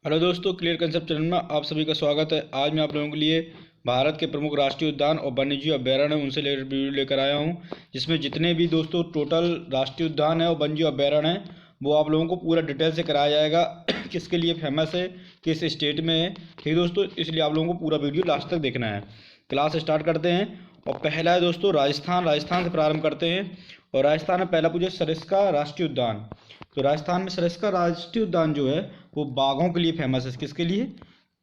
Hello दोस्तों, clear concept channel में आप सभी का स्वागत है। आज मैं आप लोगों के लिए भारत के प्रमुख राष्ट्रीय उद्यान और वन्यजीव अभ्यारण्य उनसे रिलेटेड वीडियो लेकर आया हूं, जिसमें जितने भी दोस्तों टोटल राष्ट्रीय उद्यान है और वन्यजीव अभ्यारण्य है वो आप लोगों को पूरा डिटेल से कराया जाएगा। किसके लिए फेमस है, किस स्टेट में है, ठीक दोस्तों, इसलिए आप लोगों को पूरा वीडियो लास्ट तक देखना है। क्लास स्टार्ट करते हैं और पहला है दोस्तों राजस्थान से प्रारंभ करते हैं। और राजस्थान में पहला पूछे सरिस्का राष्ट्रीय उद्यान। तो राजस्थान में सरिस्का राष्ट्रीय उद्यान जो है वो बाघों के लिए फेमस है। किसके लिए?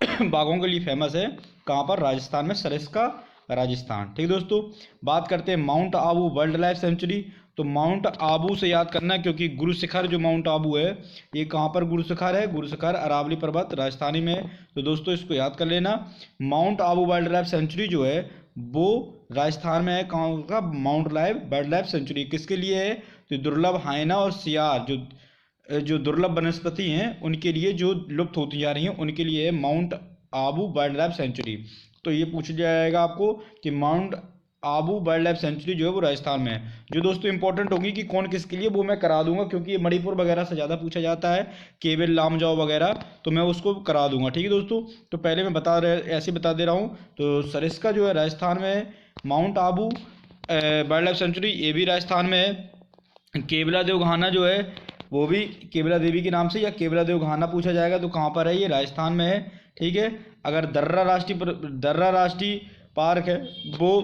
बाघों के लिए फेमस है। कहाँ पर? राजस्थान में, सरिस्का राजस्थान। ठीक दोस्तों, बात करते हैं mount Abu wild life sanctuary. तो माउंट आबू से याद करना है, क्योंकि गुरु शिखर जो माउंट आबू है ये कहाँ पर गुरु शिखर है? गुरु शिखर अरावली पर्वत राजस्थानी में है। तो दोस्तों इसको याद कर लेना। Mount Abu wild life sanctuary जो है वो राजस्थान में है। कहाँ का? Mount life wild life sanctuary किसके लिए है? तो दुर्लभ हाइना और सियार जो दुर्लभ वनस्पति हैं उनके लिए, जो लुप्त होती जा रही हैं उनके लिए है mount Abu wild life sanctuary. तो ये पूछ लिया जाएगा आपको कि mount Abu wild life sanctuary जो है वो राजस्थान में है। जो दोस्तों इंपॉर्टेंट होगी कि कौन किसके लिए, वो मैं करा दूंगा, क्योंकि ये मणिपुर वगैरह से ज़्यादा पूछा जाता है, केवल लामजाओ वगैरह, तो मैं उसको करा दूंगा। ठीक है दोस्तों, तो पहले मैं ऐसे बता दे रहा हूँ। तो सरिस्का जो है राजस्थान में है। Mount Abu wild life sanctuary ये भी राजस्थान में है। केवला देव घाना जो है वो भी केवला देवी के नाम से या केवला देव घाना पूछा जाएगा। तो कहाँ पर है? ये राजस्थान में है। ठीक है। अगर दर्रा राष्ट्रीय पार्क है, वो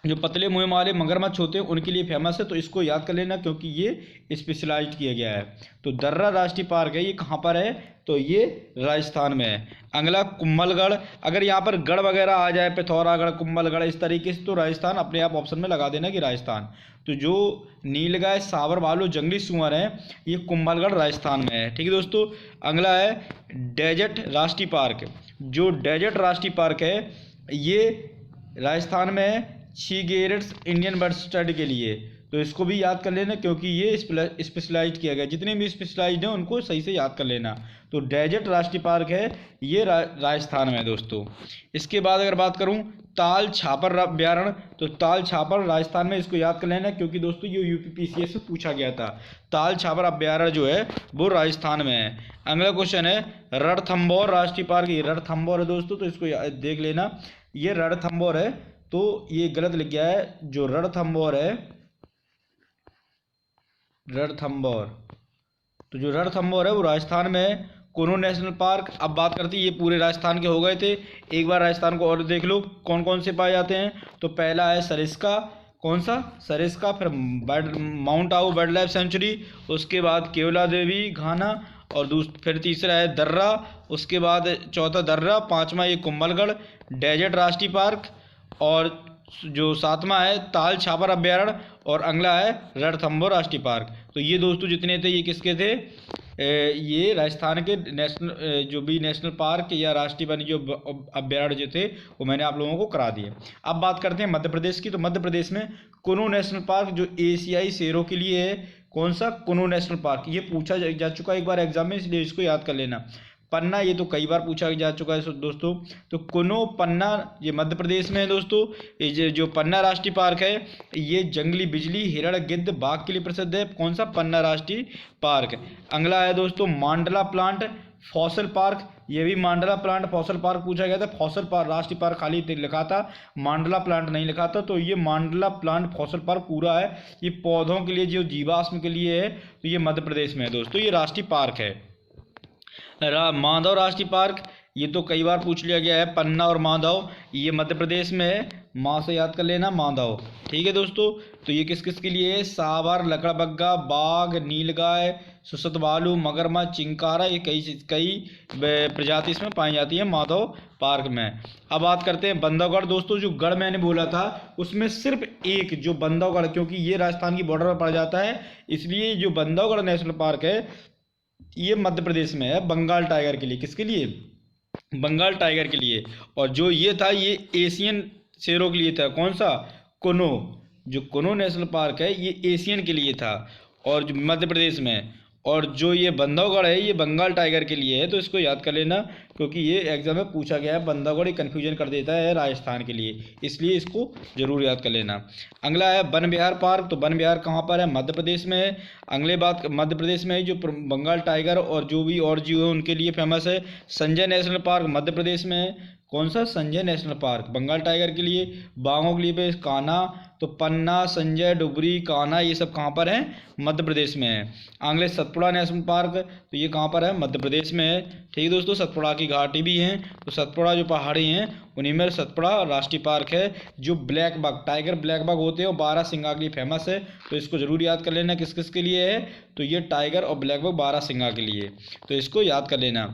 जो पतले मुंह वाले मगरमच्छ होते हैं उनके लिए फेमस है। तो इसको याद कर लेना, क्योंकि ये स्पेशलाइज किया गया है। तो दर्रा राष्ट्रीय पार्क है, ये कहाँ पर है? तो ये राजस्थान में है। अगला कुंभलगढ़। अगर यहाँ पर गढ़ वगैरह आ जाए, पिथौरागढ़, कुंभलगढ़, इस तरीके से, तो राजस्थान अपने आप ऑप्शन में लगा देना कि राजस्थान। तो जो नीलगाय, साबर भालू, जंगली सुअर है, ये कुंभलगढ़ राजस्थान में है। ठीक है दोस्तों। अगला है डेजर्ट राष्ट्रीय पार्क। जो डेजर्ट राष्ट्रीय पार्क है ये राजस्थान में है, शीगेरेट्स इंडियन बर्ड स्टडी के लिए। तो इसको भी याद कर लेना, क्योंकि ये स्पेशलाइज किया गया। जितने भी स्पेशलाइज्ड हैं उनको सही से याद कर लेना। तो डेजर्ट राष्ट्रीय पार्क है, ये राजस्थान में है दोस्तों। इसके बाद अगर बात करूं ताल छापर अभ्यारण्य, तो ताल छापर राजस्थान में, इसको याद कर लेना, क्योंकि दोस्तों ये यूपीपीसीएस से पूछा गया था। ताल छापर अभ्यारण्य जो है वो राजस्थान में है। अगला क्वेश्चन है रणथंभौर राष्ट्रीय पार्क। ये रणथंभौर है दोस्तों, तो इसको देख लेना। ये रणथंभौर है, तो ये गलत लिख गया है। जो रणथंभौर है, रणथंभौर, तो जो रणथंभौर है वो राजस्थान में है। कुनो नेशनल पार्क। अब बात करते हैं, ये पूरे राजस्थान के हो गए थे। एक बार राजस्थान को और देख लो कौन कौन से पाए जाते हैं। तो पहला है सरिस्का। कौन सा? सरिस्का। फिर mount Abu wild life sanctuary. उसके बाद केवला देवी घाना। और फिर तीसरा है दर्रा। उसके बाद चौथा दर्रा। पांचवा ये कुंभलगढ़ डेजर्ट राष्ट्रीय पार्क। और जो सातवां है ताल छापर अभ्यारण्य। और अगला है रणथंभौर राष्ट्रीय पार्क। तो ये दोस्तों जितने थे ये किसके थे? ये राजस्थान के नेशनल, जो भी नेशनल पार्क या राष्ट्रीय वन्य अभ्यारण्य जो थे वो मैंने आप लोगों को करा दिए। अब बात करते हैं मध्य प्रदेश की। तो मध्य प्रदेश में कुनो नेशनल पार्क जो एशियाई शेरों के लिए है। कौन सा? कुनो नेशनल पार्क। ये पूछा जा चुका एक बार एग्जाम में, इसलिए इसको याद कर लेना। पन्ना, ये तो कई बार पूछा जा चुका है दोस्तों। तो कुनो पन्ना ये मध्य प्रदेश में है दोस्तों। ये जो पन्ना राष्ट्रीय पार्क है ये जंगली बिजली, हिरण, गिद्ध, बाघ के लिए प्रसिद्ध है। कौन सा? पन्ना राष्ट्रीय पार्क। अगला है दोस्तों मांडला प्लांट फॉसल पार्क। ये भी मांडला प्लांट फॉसल पार्क पूछा गया था। फॉसल पार्क राष्ट्रीय पार्क खाली लिखा था, मांडला प्लांट नहीं लिखा था। तो ये मांडला प्लांट फॉसल पार्क पूरा है। ये पौधों के लिए, जो जीवाश्म के लिए है, तो ये मध्य प्रदेश में है दोस्तों। ये राष्ट्रीय पार्क है। माधव राष्ट्रीय पार्क, ये तो कई बार पूछ लिया गया है। पन्ना और माधव ये मध्य प्रदेश में है। माँ से याद कर लेना, माधव। ठीक है दोस्तों। तो ये किस किस के लिए है? सांभर, लकड़बग्गा, बाघ, नीलगाय, सुसत भालू, मगरमच्छ, चिंकारा, ये कई प्रजाति इसमें पाई जाती है माधव पार्क में। अब बात करते हैं बंधवगढ़ दोस्तों। जो गढ़ मैंने बोला था उसमें सिर्फ एक, जो बंधवगढ़, क्योंकि ये राजस्थान की बॉर्डर पर पड़ जाता है, इसलिए जो बंधवगढ़ नेशनल पार्क है ये मध्य प्रदेश में है, बंगाल टाइगर के लिए। किसके लिए? बंगाल टाइगर के लिए। और जो ये था ये एशियन शेरों के लिए था। कौन सा? कुनो। जो कुनो नेशनल पार्क है ये एशियन के लिए था, और जो मध्य प्रदेश में। और जो ये बंधवगढ़ है ये बंगाल टाइगर के लिए है, तो इसको याद कर लेना क्योंकि ये एग्जाम में पूछा गया है। बंधवगढ़ कन्फ्यूजन कर देता है राजस्थान के लिए, इसलिए इसको जरूर याद कर लेना। अगला है वन विहार पार्क। तो वन विहार कहाँ पर है? मध्य प्रदेश में है। अगले बात मध्य प्रदेश में है जो बंगाल टाइगर और जो भी और जीव है उनके लिए फेमस है। संजय नेशनल पार्क मध्य प्रदेश में है। कौन सा? Sanjay national park Bengal tiger के लिए। बाघों के लिए पे कान्हा, तो पन्ना, संजय, डुबरी, कान्हा ये सब कहाँ पर है? मध्य प्रदेश में है। आगले सतपुड़ा नेशनल पार्क, तो ये कहाँ पर है? मध्य प्रदेश में है। ठीक है दोस्तों, सतपुड़ा की घाटी भी है, तो सतपुड़ा जो पहाड़ी हैं उन्हीं में सतपुड़ा राष्ट्रीय पार्क है। जो ब्लैक बाघ टाइगर ब्लैक बाघ होते हैं वो 12 सिंगा के लिए फेमस है, तो इसको जरूर याद कर लेना किस किस के लिए है। तो ये टाइगर और ब्लैक बाघ 12 सिंगा के लिए, तो इसको याद कर लेना।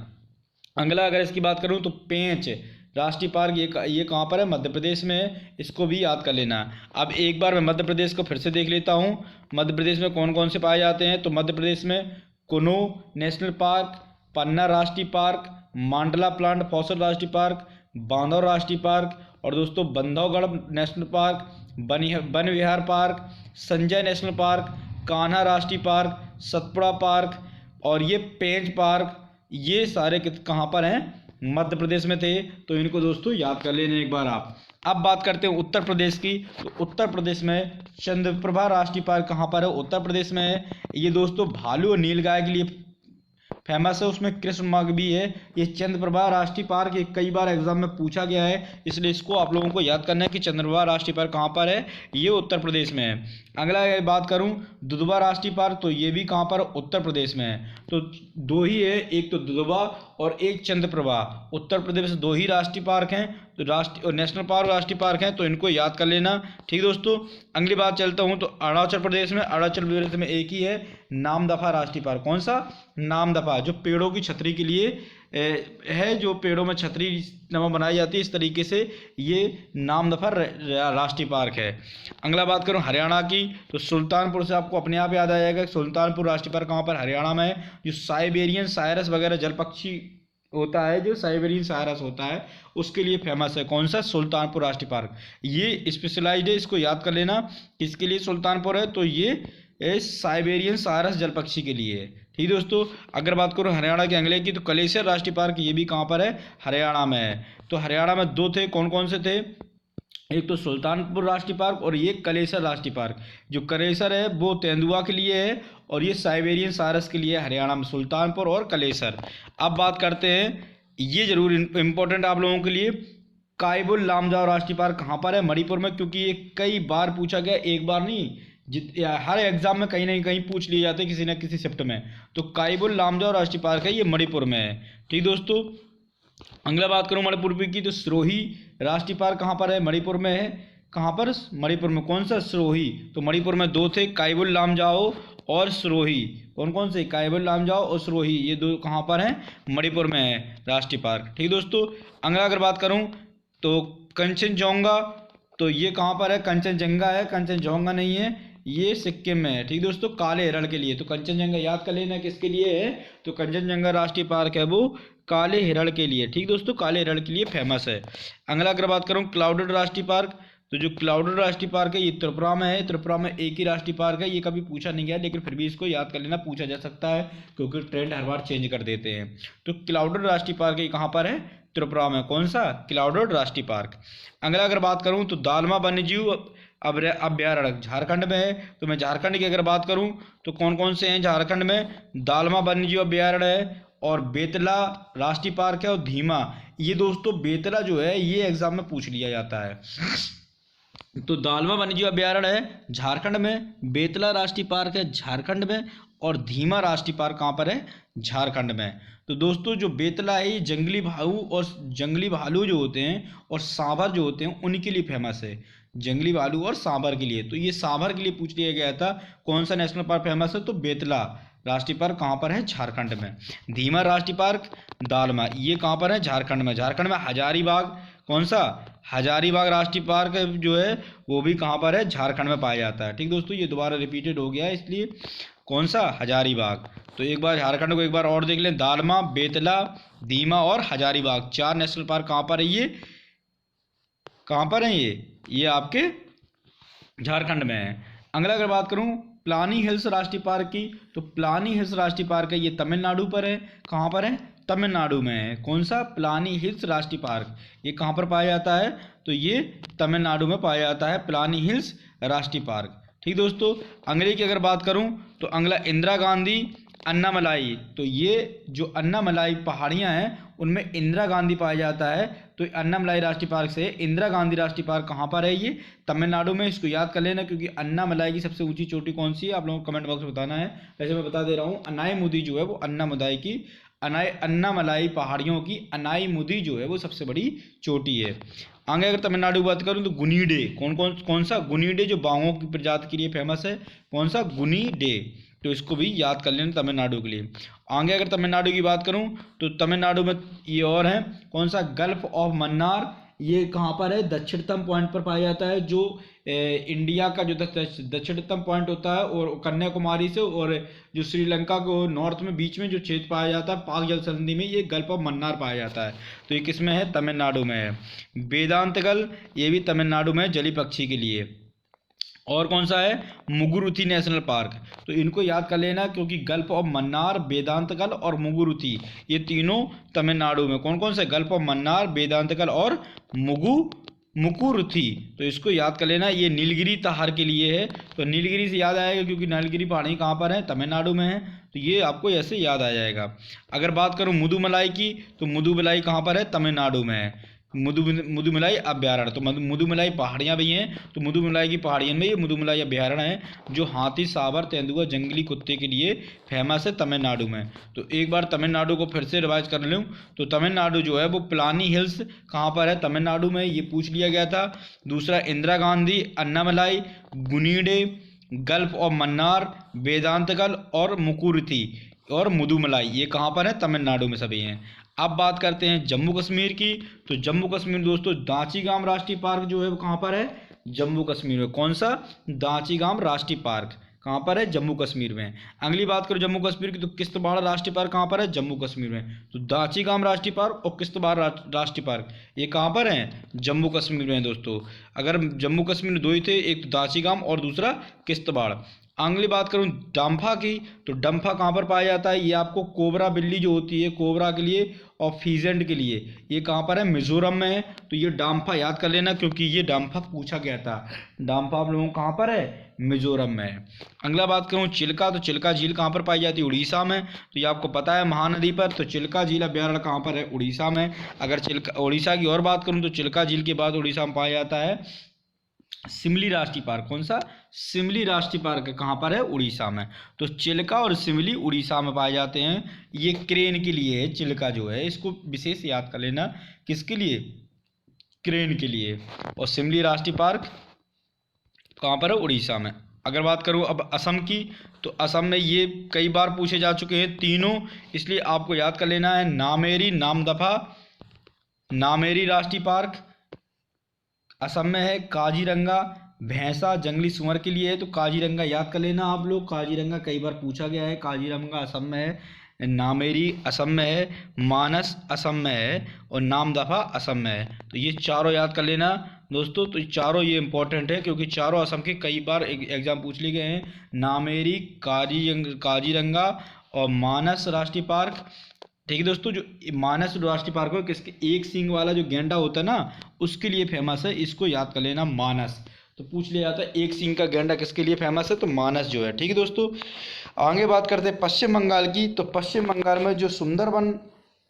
अगला अगर इसकी बात करूँ तो पेंच राष्ट्रीय पार्क, ये कहाँ पर है? मध्य प्रदेश में है, इसको भी याद कर लेना। अब एक बार मैं मध्य प्रदेश को फिर से देख लेता हूँ। मध्य प्रदेश में कौन कौन से पाए जाते हैं? तो मध्य प्रदेश में कुनू नेशनल पार्क, पन्ना राष्ट्रीय पार्क, मांडला प्लांट फॉसिल राष्ट्रीय पार्क, बांधव राष्ट्रीय पार्क, और दोस्तों Bandhavgarh national park, Van Vihar park, Sanjay national park, Kanha राष्ट्रीय पार्क, सतपुड़ा पार्क और ये पेंच पार्क, ये सारे कहाँ पर हैं? मध्य प्रदेश में थे, तो इनको दोस्तों याद कर लेना एक बार आप। अब बात करते हैं उत्तर प्रदेश की। तो उत्तर प्रदेश में चंद्रप्रभा राष्ट्रीय पार्क कहाँ पर है? उत्तर प्रदेश में है। ये दोस्तों भालू और नीलगाय के लिए फेमस है, उसमें कृष्ण मृग भी है। ये चंद्रप्रभा राष्ट्रीय पार्क ये कई बार एग्जाम में पूछा गया है, इसलिए इसको आप लोगों को याद करना है कि चंद्रप्रभा राष्ट्रीय पार्क कहाँ पर है? ये उत्तर प्रदेश में है। अगला बात करूँ दुधवा राष्ट्रीय पार्क, तो ये भी कहाँ पर? उत्तर प्रदेश में है। तो दो ही है, एक तो दुधवा और एक चंद्रप्रभा। उत्तर प्रदेश में दो ही राष्ट्रीय पार्क हैं, तो राष्ट्रीय और नेशनल पार्क राष्ट्रीय पार्क हैं, तो इनको याद कर लेना। ठीक दोस्तों, अगली बात चलता हूँ तो अरुणाचल प्रदेश में एक ही है, नामदफा राष्ट्रीय पार्क। कौन सा? नामदफा, जो पेड़ों की छतरी के लिए है, जो पेड़ों में छतरी नमा बनाई जाती है, इस तरीके से ये नामदफा राष्ट्रीय पार्क है। अगला बात करूँ हरियाणा की, तो सुल्तानपुर से आपको अपने आप याद आ जाएगा सुल्तानपुर राष्ट्रीय पार्क कहाँ पर? हरियाणा में है। जो साइबेरियन साइरस वगैरह जल पक्षी होता है, जो साइबेरियन साइरस होता है उसके लिए फेमस है। कौन सा? सुल्तानपुर राष्ट्रीय पार्क। ये स्पेशलाइज्ड है, इसको याद कर लेना किसके लिए सुल्तानपुर है? तो ये साइबेरियन साइरस जल पक्षी के लिए है। ठीक दोस्तों, अगर बात करूँ हरियाणा के अगले की, तो कलेसर राष्ट्रीय पार्क, ये भी कहाँ पर है? हरियाणा में है। तो हरियाणा में दो थे, कौन कौन से थे? एक तो सुल्तानपुर राष्ट्रीय पार्क और ये कलेसर राष्ट्रीय पार्क। जो कलेसर है वो तेंदुआ के लिए है और ये साइबेरियन सारस के लिए। हरियाणा में सुल्तानपुर और कलेसर। अब बात करते हैं, ये जरूर इम्पोर्टेंट आप लोगों के लिए, कायबुल लामजाओ राष्ट्रीय पार्क कहाँ पर है? मणिपुर में, क्योंकि ये कई बार पूछा गया, एक बार नहीं, हर एग्जाम में कहीं ना कहीं पूछ लिए जाते हैं किसी न किसी शिफ्ट में। तो कायबुल लामजाओ राष्ट्रीय पार्क है, ये मणिपुर में है। ठीक दोस्तों, अगला बात करूँ मणिपुर की, तो सिरोही राष्ट्रीय पार्क कहाँ पर है? मणिपुर में है। कहाँ पर? मणिपुर में। कौन सा? सिरोही। तो मणिपुर में दो थे, कायबुल लामजाओ और सिरोही। कौन कौन से? कायबुल लामजाओ और सिरोही, ये दो कहाँ पर हैं? मणिपुर में है राष्ट्रीय पार्क। ठीक दोस्तों, अगला अगर बात करूँ तो कंचनजंगा, तो ये कहाँ पर है? कंचनजंगा है, कंचनजंगा नहीं है, ये सिक्किम में है। ठीक दोस्तों, काले हिरण के लिए। तो कंचनजंगा याद कर लेना किसके लिए है? तो कंचनजंगा राष्ट्रीय पार्क है वो काले हिरण के लिए। ठीक दोस्तों, काले हिरण के लिए फेमस है। अगला अगर बात करूँ क्लाउडेड राष्ट्रीय पार्क, तो जो क्लाउडेड राष्ट्रीय पार्क है ये त्रिपुरा में है। त्रिपुरा में एक ही राष्ट्रीय पार्क है, ये कभी पूछा नहीं गया, लेकिन फिर भी इसको याद कर लेना, पूछा जा सकता है क्योंकि ट्रेंड हर बार चेंज कर देते हैं। तो क्लाउडेड राष्ट्रीय पार्क ये कहाँ पर है? त्रिपुरा में। कौन सा? क्लाउडेड राष्ट्रीय पार्क। अगला अगर बात करूँ तो दालमा वन्यजीव अभ्यारण्य झारखंड में है। तो मैं झारखंड की अगर बात करूं तो कौन कौन से हैं झारखंड में? दालमा वन्यजीव अभ्यारण्य है और बेतला राष्ट्रीय पार्क है और धीमा। ये दोस्तों बेतला जो है ये एग्जाम में पूछ लिया जाता है। तो दालमा वन्यजीव अभ्यारण्य है झारखंड में, बेतला राष्ट्रीय पार्क है झारखंड में और धीमा राष्ट्रीय पार्क कहाँ पर है? झारखंड में। तो दोस्तों जो बेतला है ये जंगली भालू जो होते हैं और सांभर जो होते हैं उनके लिए फेमस है, जंगली भालू और सांभर के लिए। तो ये सांभर के लिए पूछ लिया गया था कौन सा नेशनल पार्क फेमस है? तो बेतला राष्ट्रीय पार्क कहाँ पर है? झारखंड में। धीमा राष्ट्रीय पार्क दालमा, ये कहाँ पर है? झारखंड में। झारखंड में हजारीबाग, कौन सा? हजारीबाग राष्ट्रीय पार्क जो है वो भी कहाँ पर है? झारखंड में पाया जाता है। ठीक दोस्तों, ये दोबारा रिपीटेड हो गया है इसलिए कौन सा? हजारीबाग। तो एक बार झारखंड को एक बार और देख लें, दालमा, बेतला, धीमा और हजारीबाग, 4 नेशनल पार्क कहाँ पर है? ये कहाँ पर है? ये आपके झारखंड में है। अगला अगर बात करूँ प्लानी हिल्स राष्ट्रीय पार्क की, तो प्लानी हिल्स राष्ट्रीय पार्क है, ये तमिलनाडु पर है। कहाँ पर है? तमिलनाडु में है। कौन सा? प्लानी हिल्स राष्ट्रीय पार्क। ये कहाँ पर पाया जाता है? तो ये तमिलनाडु में पाया जाता है, प्लानी हिल्स राष्ट्रीय पार्क। ठीक दोस्तों, अगले की अगर बात करूं तो अगला इंदिरा गांधी अन्नामलाई। तो ये जो अन्नामलाई पहाड़ियां हैं उनमें इंदिरा गांधी पाया जाता है, तो अन्नामलाई राष्ट्रीय पार्क से इंदिरा गांधी राष्ट्रीय पार्क कहाँ पर है? ये तमिलनाडु में। इसको याद कर लेना, क्योंकि अन्नामलाई की सबसे ऊंची चोटी कौन सी है आप लोगों को कमेंट बॉक्स में बताना है। वैसे मैं बता दे रहा हूँ, अनाईमुदी जो है वो अन्नामलाई पहाड़ियों की अनाईमुदी जो है वो सबसे बड़ी चोटी है। आगे अगर तमिलनाडु की बात करूँ तो गुनीडे, कौन सा? गुनीडे जो बाघों की प्रजाति के लिए फेमस है। कौन सा? गुनीडे। तो इसको भी याद कर लेना तमिलनाडु के लिए। आगे अगर तमिलनाडु की बात करूं तो तमिलनाडु में ये और है, कौन सा? Gulf of Mannar. ये कहाँ पर है? दक्षिणतम पॉइंट पर पाया जाता है, जो इंडिया का जो दक्षिणतम पॉइंट होता है, और कन्याकुमारी से और जो श्रीलंका को नॉर्थ में बीच में जो क्षेत्र पाया जाता है पाक जल संधि में, ये गल्फ ऑफ मन्नार पाया जाता है। तो ये किस में है? तमिलनाडु में है। वेदांतगल, ये भी तमिलनाडु में, जली पक्षी के लिए। और कौन सा है? मुगुरुथी नेशनल पार्क। तो इनको याद कर लेना, क्योंकि गल्फ ऑफ मन्नार, वेदांतगल और मुगुरुथी, ये तीनों तमिलनाडु में। कौन कौन से? गल्फ ऑफ मन्नार, वेदांतगल और मुकुरुथी। तो इसको याद कर लेना, ये नीलगिरी ताहर के लिए है। तो नीलगिरी से याद आएगा, क्योंकि नीलगिरी पहाड़ी कहाँ पर है? तमिलनाडु में है। तो ये आपको ऐसे याद आ जाएगा। अगर बात करूँ मुदुमलाई की, तो मुदुमलाई कहाँ पर है? तमिलनाडु में है। मुदुमलाई अभ्यारण्य, तो मुदुमलाई पहाड़ियाँ भी हैं, तो मुदुमलाई की पहाड़ियों में ये मुदुमलाई अभ्यारण्य है, जो हाथी, सांभर, तेंदुआ, जंगली कुत्ते के लिए फेमस है तमिलनाडु में। तो एक बार तमिलनाडु को फिर से रिवाइज कर लूँ तो तमिलनाडु जो है वो प्लानी हिल्स कहाँ पर है? तमिलनाडु में, ये पूछ लिया गया था। दूसरा इंदिरा गांधी अन्नामलाई, गुनीडे, गल्फ ऑफ मन्नार, वेदांतगल और मुकुरुथी और मुदुमलाई, ये कहाँ पर है? तमिलनाडु में सभी हैं। अब बात करते हैं जम्मू कश्मीर की, तो जम्मू कश्मीर दोस्तों दांचीगाम राष्ट्रीय पार्क जो है वो कहाँ पर है? जम्मू कश्मीर में। कौन सा? दांचीगाम राष्ट्रीय पार्क कहाँ पर है? जम्मू कश्मीर में। अगली बात करो जम्मू कश्मीर की, तो किश्तवाड़ राष्ट्रीय पार्क कहाँ पर है? जम्मू कश्मीर में। तो दांचीगाम राष्ट्रीय पार्क और किश्तवाड़ राष्ट्रीय पार्क ये कहाँ पर हैं? जम्मू कश्मीर में दोस्तों। अगर जम्मू कश्मीर में दो ही थे, एक तो दांचीगाम और दूसरा किश्तवाड़। अगली बात करूं डम्फा की, तो डम्फा कहाँ पर पाया जाता है? ये आपको कोबरा बिल्ली जो होती है कोबरा के लिए और फीजेंट के लिए, ये कहाँ पर है? मिजोरम में है। तो ये डाम्फा याद कर लेना, क्योंकि ये डाम्फा पूछा गया था। डाम्फा आप लोगों को कहाँ पर है? मिजोरम में है। अगला बात करूँ चिल्का, तो चिल्का झील कहाँ पर पाई जाती है? उड़ीसा में। तो ये आपको पता है महानदी पर, तो चिल्का झील अभ्यारण्य कहाँ पर है? उड़ीसा में। अगर उड़ीसा की और बात करूँ तो चिल्का झील के बाद उड़ीसा में पाया जाता है सिमली राष्ट्रीय पार्क। कौन सा? सिमली राष्ट्रीय पार्क कहाँ पर है? उड़ीसा में। तो चिल्का और सिमली उड़ीसा में पाए जाते हैं। ये क्रेन के लिए है, चिल्का जो है, इसको विशेष याद कर लेना। किसके लिए? क्रेन के लिए। और सिमली राष्ट्रीय पार्क कहाँ पर है? उड़ीसा में। अगर बात करूँ अब असम की, तो असम में ये कई बार पूछे जा चुके हैं तीनों, इसलिए आपको याद कर लेना है। नामेरी, नामदफा, नामेरी राष्ट्रीय पार्क असम में है। काजीरंगा भैंसा जंगली सुअर के लिए है, तो काजीरंगा याद कर लेना आप लोग। काजीरंगा कई बार पूछा गया है। काजीरंगा असम में है, नामेरी असम में है, मानस असम में है और नामदफा असम में है। तो ये चारों याद कर लेना दोस्तों। तो चारों ये इंपॉर्टेंट है, क्योंकि चारों असम के कई बार एग्जाम पूछ लिए गए हैं। नामेरी, काजीरंगा और मानस राष्ट्रीय पार्क। ठीक है दोस्तों, जो मानस राष्ट्रीय पार्क है किसके? एक सींग वाला जो गेंडा होता है ना, उसके लिए फेमस है। इसको याद कर लेना, मानस। तो पूछ लिया जाता है एक सींग का गेंडा किसके लिए फेमस है? तो मानस जो है। ठीक है दोस्तों, आगे बात करते हैं पश्चिम बंगाल की, तो पश्चिम बंगाल में जो सुंदरबन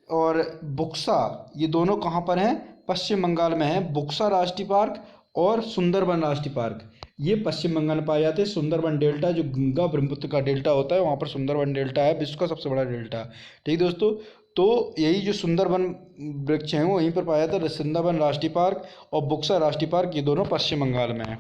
और बुक्सा, ये दोनों कहाँ पर हैं? पश्चिम बंगाल में है। बुक्सा राष्ट्रीय पार्क और सुंदरबन राष्ट्रीय पार्क, ये पश्चिम बंगाल में पाए जाते हैं। सुंदरबन डेल्टा जो गंगा ब्रह्मपुत्र का डेल्टा होता है, वहाँ पर सुंदरबन डेल्टा है, विश्व का सबसे बड़ा डेल्टा। ठीक दोस्तों, तो यही जो सुंदरबन वृक्ष हैं वहीं पर पाया जाता है। सुंदरबन राष्ट्रीय पार्क और बुक्सा राष्ट्रीय पार्क, ये दोनों पश्चिम बंगाल में है।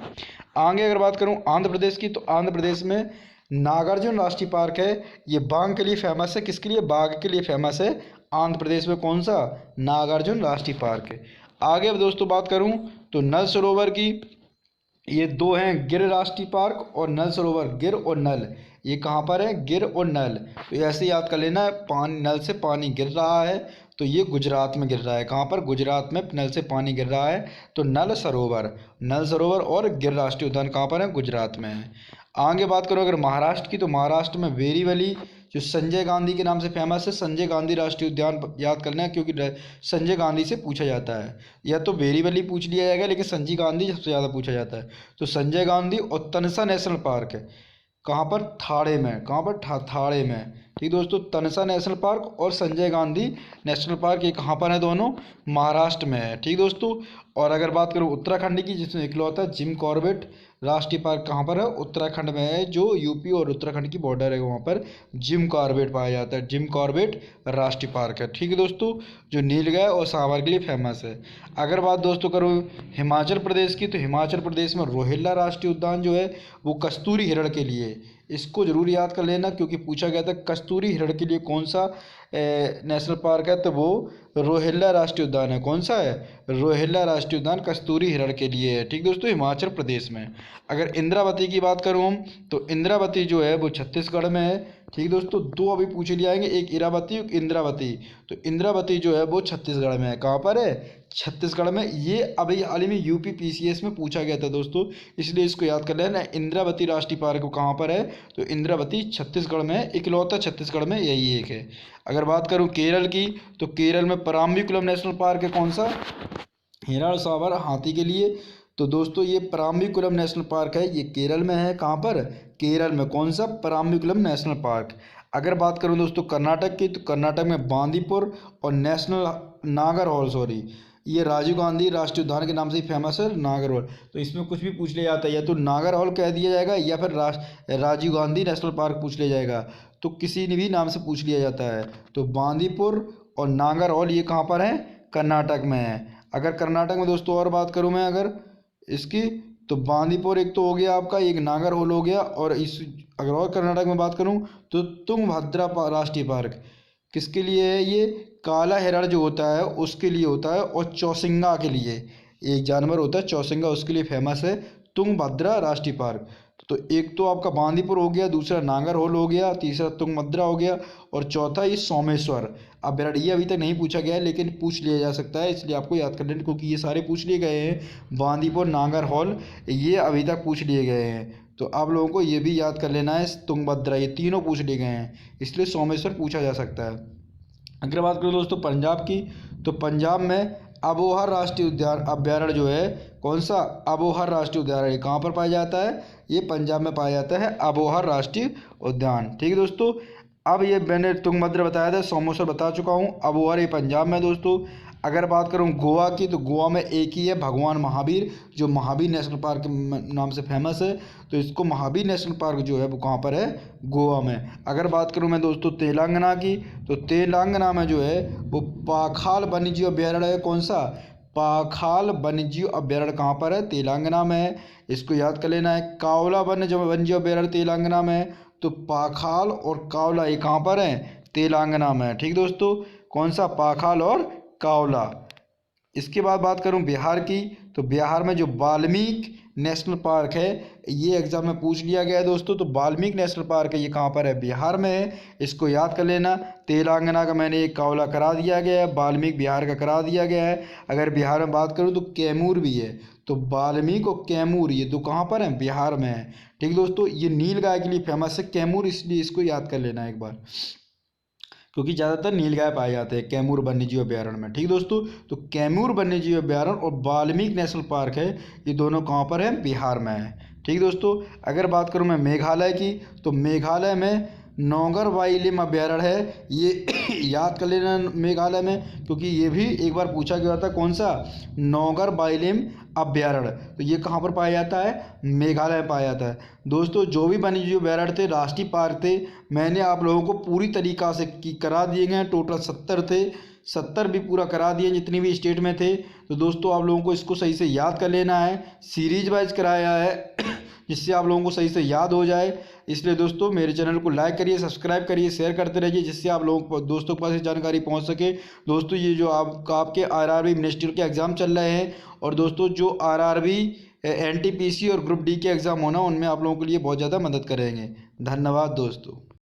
आगे अगर बात करूँ आंध्र प्रदेश की, तो आंध्र प्रदेश में नागार्जुन राष्ट्रीय पार्क है। ये बाघ के लिए फेमस है। किसके लिए? बाघ के लिए फेमस है। आंध्र प्रदेश में कौन सा? नागार्जुन राष्ट्रीय पार्क है। आगे अब दोस्तों बात करूँ तो नल सरोवर की, ये दो हैं, गिर राष्ट्रीय पार्क और नल सरोवर। गिर और नल, ये कहाँ पर है? गिर और नल। तो ऐसे याद कर लेना है, पानी, नल से पानी गिर रहा है, तो ये गुजरात में गिर रहा है। कहाँ पर? गुजरात में नल से पानी गिर रहा है, तो नल सरोवर। नल सरोवर और गिर राष्ट्रीय उद्यान कहाँ पर है? गुजरात में है। आगे बात करो अगर महाराष्ट्र की, तो महाराष्ट्र में वेरीवली जो संजय गांधी के नाम से फेमस है, संजय गांधी राष्ट्रीय उद्यान याद करना है क्योंकि संजय गांधी से पूछा जाता है। या तो वेरीवली पूछ लिया जाएगा लेकिन संजय गांधी सबसे ज़्यादा पूछा जाता है। तो संजय गांधी और तनसा नेशनल पार्क है कहाँ पर, थाड़े में। कहाँ पर, थाड़े में। ठीक दोस्तों, तनसा नेशनल पार्क और संजय गांधी नेशनल पार्क ये कहाँ पर है, दोनों महाराष्ट्र में है। ठीक दोस्तों, और अगर बात करूँ उत्तराखंड की, जिसमें इकलौता जिम कॉर्बेट राष्ट्रीय पार्क कहाँ पर है, उत्तराखंड में है। जो यूपी और उत्तराखंड की बॉर्डर है वहाँ पर जिम कॉर्बेट पाया जाता है। जिम कॉर्बेट राष्ट्रीय पार्क है। ठीक है दोस्तों, जो नीलगाय और सांभर के लिए फेमस है। अगर बात दोस्तों करूँ हिमाचल प्रदेश की, तो हिमाचल प्रदेश में रोहिल्ला राष्ट्रीय उद्यान जो है वो कस्तूरी हिरण के लिए, इसको जरूर याद कर लेना क्योंकि पूछा गया था कस्तूरी हिरण के लिए कौन सा नेशनल पार्क है, तो वो रोहिल्ला राष्ट्रीय उद्यान है। कौन सा है, रोहिल्ला राष्ट्रीय उद्यान कस्तूरी हिरण के लिए है। ठीक दोस्तों, हिमाचल प्रदेश में। अगर इंद्रावती की बात करूँ हम, तो इंद्रावती जो है वो छत्तीसगढ़ में है। ठीक दोस्तों, दो अभी पूछे लिए आएंगे, एक इरावती एक इंद्रावती। तो इंद्रावती जो है वो छत्तीसगढ़ में है। कहाँ पर है, छत्तीसगढ़ में। ये अभी हाल ही में यूपी पीसीएस में पूछा गया था दोस्तों, इसलिए इसको याद कर लेना। इंद्रावती राष्ट्रीय पार्क कहाँ पर है, तो इंद्रावती छत्तीसगढ़ में है। इकलौता छत्तीसगढ़ में यही एक है। अगर बात करूँ केरल की, तो केरल में पराम्बीकुलम नेशनल पार्क है। कौन सा, हिरण सांभर हाथी के लिए। तो दोस्तों ये पराम्बीकुलम नेशनल पार्क है, ये केरल में है। कहाँ पर, केरल में। कौन सा, पराम्बीकुलम नेशनल पार्क। अगर बात करूँ दोस्तों कर्नाटक की, तो कर्नाटक में बांदीपुर और नेशनल नागरहोल, सॉरी ये राजीव गांधी राष्ट्रीय उद्यान के नाम से ही फेमस है, नागरहोल। तो इसमें कुछ भी पूछ लिया जाता है, या तो नागरहोल कह दिया जाएगा या फिर राजीव गांधी नेशनल पार्क पूछ लिया जाएगा। तो किसी ने भी नाम से पूछ लिया जाता है। तो बांदीपुर और नागरहोल ये कहाँ पर है, कर्नाटक में है। अगर कर्नाटक में दोस्तों और बात करूँ मैं अगर इसकी, तो बांदीपुर एक तो हो गया आपका, एक नागरहोल हो गया, और इस अगर और कर्नाटक में बात करूँ तो तुंगभद्रा राष्ट्रीय पार्क किसके लिए है, ये काला हिरण जो होता है उसके लिए होता है, और चौसिंगा के लिए एक जानवर होता है चौसिंगा, उसके लिए फेमस है तुंगभद्रा राष्ट्रीय पार्क। तो एक तो आपका बांदीपुर हो गया, दूसरा नागरहोल हो गया, तीसरा तुंगभद्रा हो गया, और चौथा ये सोमेश्वर। अब बेरड़िया अभी तक नहीं पूछा गया है लेकिन पूछ लिया जा सकता है, इसलिए आपको याद कर लेना क्योंकि ये सारे पूछ लिए गए हैं। बांदीपुर, नागरहोल ये अभी तक पूछ लिए गए हैं। तो आप लोगों को ये भी याद कर लेना है, तुंगभद्रा ये तीनों पूछ लिए गए हैं, इसलिए सोमेश्वर पूछा जा सकता है। अगर बात करें दोस्तों पंजाब की, तो पंजाब में अबोहर राष्ट्रीय उद्यान अभ्यारण्य जो है, कौन सा, अबोहर राष्ट्रीय उद्यान, कहाँ पर पाया जाता है, ये पंजाब में पाया जाता है अबोहर राष्ट्रीय उद्यान। ठीक है दोस्तों, अब ये मैंने तुंगभद्रा बताया था, सोमेश्वर बता चुका हूँ, अबोहर ये पंजाब में दोस्तों। अगर बात करूँ गोवा की, तो गोवा में एक ही है भगवान महावीर, जो महावीर नेशनल पार्क के नाम से फेमस है। तो इसको महावीर नेशनल पार्क जो है वो कहाँ पर है, गोवा में। अगर बात करूँ मैं दोस्तों तेलंगाना की, तो तेलंगाना में जो है वो पाखाल वन्यजीव अभ्यारण्य है। कौन सा, पाखाल वन्यजीव अभ्यारण्य कहाँ पर है, तेलंगाना में है। इसको याद कर लेना है। कावला वन्यजीव अभ्यारण्य तेलंगाना में है। तो पाखाल और कावला ये कहाँ पर है, तेलंगाना में। ठीक दोस्तों, कौन सा, पाखाल और कावला। इसके बाद बात करूं बिहार की, तो बिहार में जो वाल्मीकि नेशनल पार्क है, ये एग्जाम में पूछ लिया गया है दोस्तों। तो वाल्मीकि नेशनल पार्क है, ये कहाँ पर है, बिहार में है। इसको याद कर लेना। तेलंगाना का मैंने एक कावला करा दिया गया है, वाल्मीकि बिहार का करा दिया गया है। अगर बिहार में बात करूँ तो कैमूर भी है। तो वाल्मीकि और कैमूर ये दो कहाँ पर हैं, बिहार में है। ठीक दोस्तों, ये नीलगाय के लिए फेमस है कैमूर, इसलिए इसको याद कर लेना एक बार क्योंकि ज़्यादातर नीलगाय पाए जाते हैं कैमूर वन्यजीव अभ्यारण्य में। ठीक दोस्तों, तो कैमूर वन्यजीव अभ्यारण्य और वाल्मीकि नेशनल पार्क है, ये दोनों कहाँ पर हैं, बिहार में है। ठीक दोस्तों, अगर बात करूँ मैं मेघालय की, तो मेघालय में नौगर वाइलिम अभ्यारण्य है, ये याद कर लेना मेघालय में, क्योंकि ये भी एक बार पूछा गया था। कौन सा, नौगर वाइलिम अभ्यारण्य। तो ये कहाँ पर पाया जाता है, मेघालय में पाया जाता है। दोस्तों जो भी वन्यजीव अभ्यारण्य थे, राष्ट्रीय पार्क थे, मैंने आप लोगों को पूरी तरीक़ा से करा दिए गए। टोटल 70 थे, 70 भी पूरा करा दिए जितनी भी स्टेट में थे। तो दोस्तों आप लोगों को इसको सही से याद कर लेना है, सीरीज वाइज कराया है जिससे आप लोगों को सही से याद हो जाए। इसलिए दोस्तों मेरे चैनल को लाइक करिए, सब्सक्राइब करिए, शेयर करते रहिए, जिससे आप लोगों को दोस्तों के पास ये जानकारी पहुंच सके। दोस्तों ये जो आपके आरआरबी मिनिस्ट्री के एग्ज़ाम चल रहे हैं, और दोस्तों जो आरआरबी एनटीपीसी और ग्रुप डी के एग्ज़ाम होना, उनमें आप लोगों के लिए बहुत ज़्यादा मदद करेंगे। धन्यवाद दोस्तों।